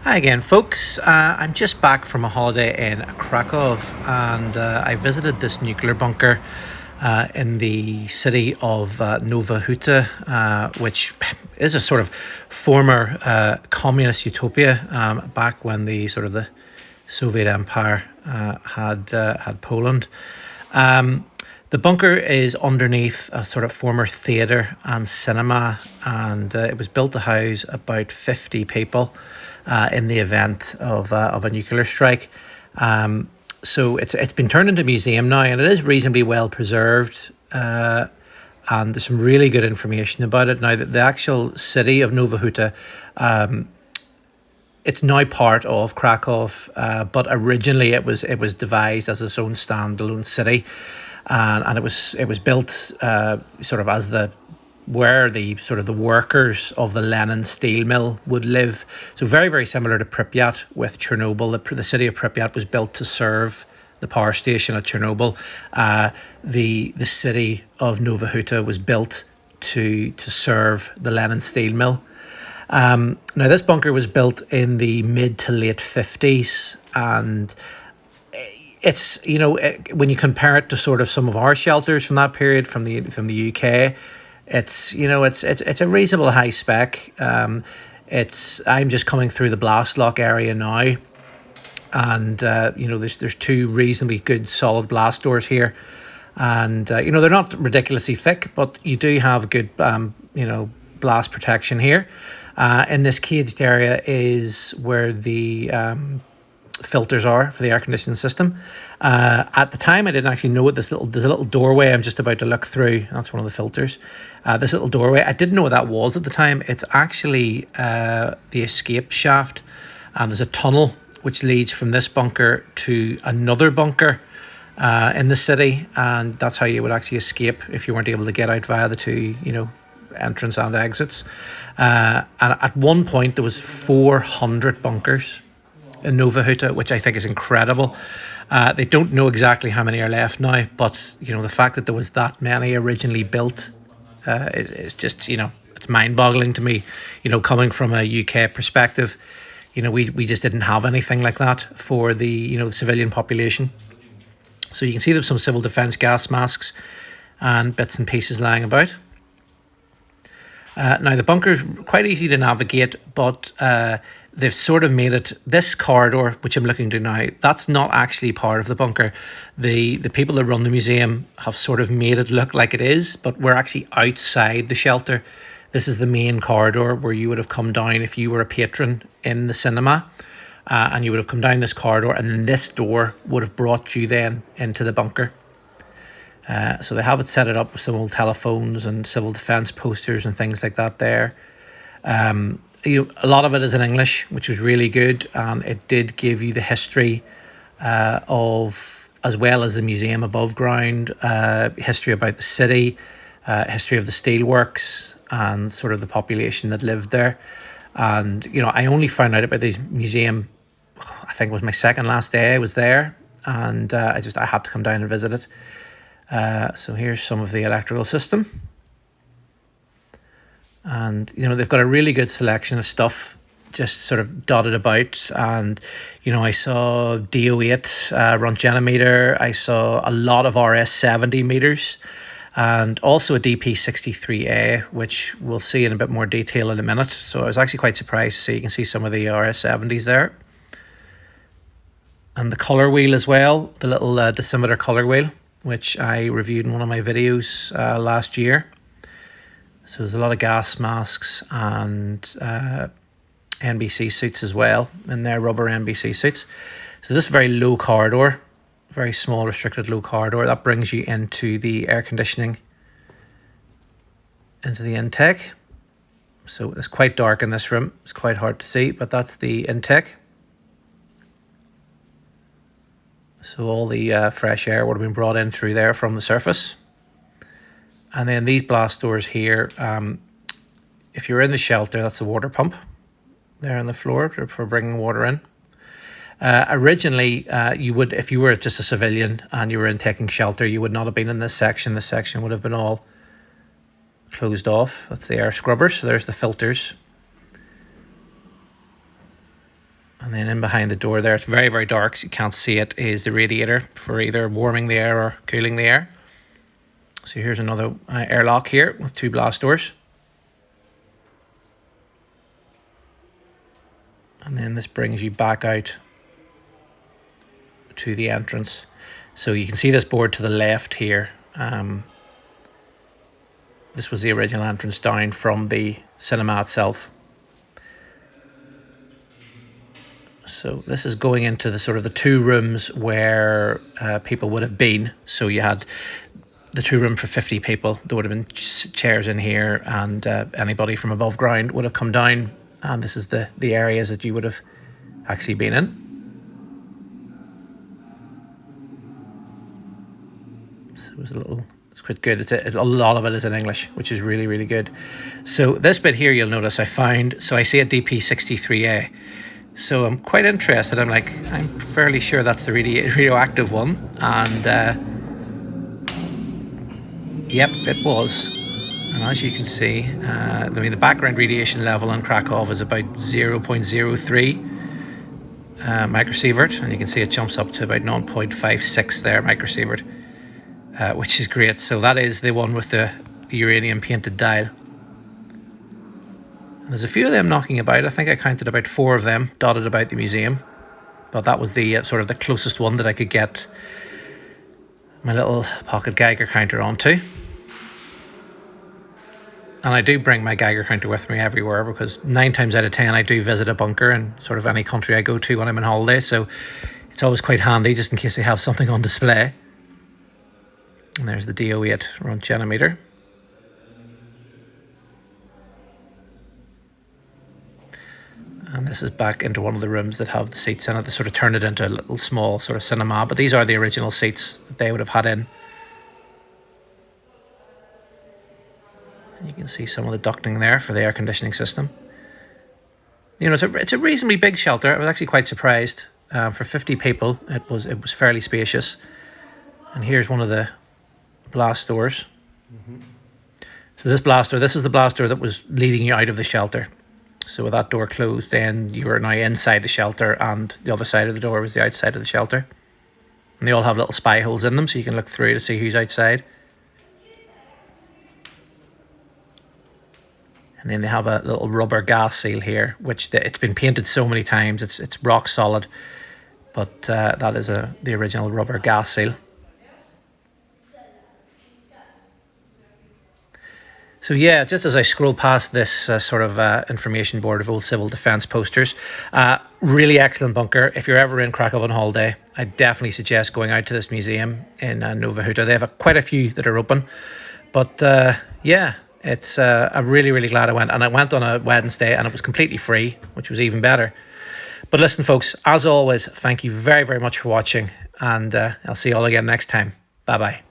Hi again, folks. I'm just back from a holiday in Kraków, and I visited this nuclear bunker in the city of Nowa Huta, which is a sort of former communist utopia back when the Soviet Empire had Poland. The bunker is underneath a sort of former theatre and cinema, and it was built to house about 50 people in the event of a nuclear strike. So it's been turned into a museum now, and it is reasonably well preserved. And there's some really good information about it now. That the actual city of Nowa Huta, it's now part of Kraków, but originally it was devised as its own standalone city, and it was built sort of as where the workers of the Lenin steel mill would live. So very similar to Pripyat with Chernobyl. The city of Pripyat was built to serve the power station at Chernobyl. The city of Nowa Huta was built to serve the Lenin steel mill. Now this bunker was built in the mid to late 50s, and it's, when you compare it to sort of some of our shelters from that period from the UK, it's a reasonable high spec. I'm just coming through the blast lock area now, and there's two reasonably good solid blast doors here, and they're not ridiculously thick, but you do have good blast protection here. In this caged area is where the filters are for the air conditioning system. At the time, I didn't actually know it. There's a little doorway I'm just about to look through. That's one of the filters. This little doorway, I didn't know what that was at the time. It's actually the escape shaft, and there's a tunnel which leads from this bunker to another bunker in the city, and that's how you would actually escape if you weren't able to get out via the two, entrance and exits. And at one point there was 400 bunkers in Nowa Huta, which I think is incredible. They don't know exactly how many are left now, but the fact that there was that many originally built is just, it's mind-boggling to me. Coming from a UK perspective, we just didn't have anything like that for the civilian population. So you can see there's some civil defence gas masks and bits and pieces lying about. Now the bunker is quite easy to navigate, but they've sort of made it, this corridor which I'm looking to now, that's not actually part of the bunker. The people that run the museum have sort of made it look like it is, but we're actually outside the shelter. This is the main corridor where you would have come down if you were a patron in the cinema, and you would have come down this corridor, and then this door would have brought you then into the bunker. So they have it set it up with some old telephones and civil defence posters and things like that there. A lot of it is in English, which was really good, and it did give you the history of, as well as the museum above ground, history about the city, history of the steelworks, and sort of the population that lived there. And I only found out about this museum, I think it was my second last day I was there, and I had to come down and visit it. So here's some of the electrical system, and they've got a really good selection of stuff just sort of dotted about. And I saw DO8 Rontgen meter, I saw a lot of RS70 meters, and also a DP63A, which we'll see in a bit more detail in a minute. So I was actually quite surprised to see, you can see some of the RS70s there, and the colour wheel as well, the little decimeter colour wheel, which I reviewed in one of my videos last year. So there's a lot of gas masks and NBC suits as well in there, rubber NBC suits. So this very low corridor, very small restricted low corridor, that brings you into the air conditioning, into the intake. So it's quite dark in this room, it's quite hard to see, but that's the intake. So all the fresh air would have been brought in through there from the surface. And then these blast doors here, if you're in the shelter, that's the water pump there on the floor for bringing water in. Originally, you would, if you were just a civilian and you were in taking shelter, you would not have been in this section. This section would have been all closed off. That's the air scrubbers. So there's the filters. And then in behind the door there, it's very, very dark, so you can't see it, is the radiator for either warming the air or cooling the air. So here's another airlock here with 2 blast doors. And then this brings you back out to the entrance. So you can see this board to the left here. This was the original entrance down from the cinema itself. So this is going into the sort of the 2 rooms where people would have been. So you had the 2 room for 50 people. There would have been chairs in here, and anybody from above ground would have come down. And this is the areas that you would have actually been in. So it's quite good. A lot of it is in English, which is really, really good. So this bit here, you'll notice I found, so I see a DP63A. So I'm quite interested. I'm fairly sure that's the radioactive one. And yep, it was. And as you can see, the background radiation level in Kraków is about 0.03 microsievert. And you can see it jumps up to about 0.56 there microsievert. Which is great. So that is the one with the uranium painted dial. And there's a few of them knocking about. I think I counted about 4 of them dotted about the museum. But that was the sort of the closest one that I could get my little pocket Geiger counter onto. And I do bring my Geiger counter with me everywhere, because 9 times out of 10 I do visit a bunker in sort of any country I go to when I'm on holiday. So it's always quite handy just in case they have something on display. And there's the DO8 Roentgenometer. And this is back into one of the rooms that have the seats in it. They sort of turn it into a little small sort of cinema, but these are the original seats that they would have had in. And you can see some of the ducting there for the air conditioning system. You know, it's a reasonably big shelter. I was actually quite surprised. For 50 people, it was fairly spacious. And here's one of the blast doors. So this is the blast door that was leading you out of the shelter. So with that door closed, then you are now inside the shelter, and the other side of the door was the outside of the shelter. And they all have little spy holes in them, so you can look through to see who's outside. And then they have a little rubber gas seal here, which it's been painted so many times, it's rock solid. But that is the original rubber gas seal. So yeah, just as I scroll past this sort of information board of old civil defence posters, really excellent bunker. If you're ever in Kraków on holiday, I definitely suggest going out to this museum in Nowa Huta. They have quite a few that are open. But yeah, I'm really, really glad I went. And I went on a Wednesday and it was completely free, which was even better. But listen, folks, as always, thank you very, very much for watching. And I'll see you all again next time. Bye-bye.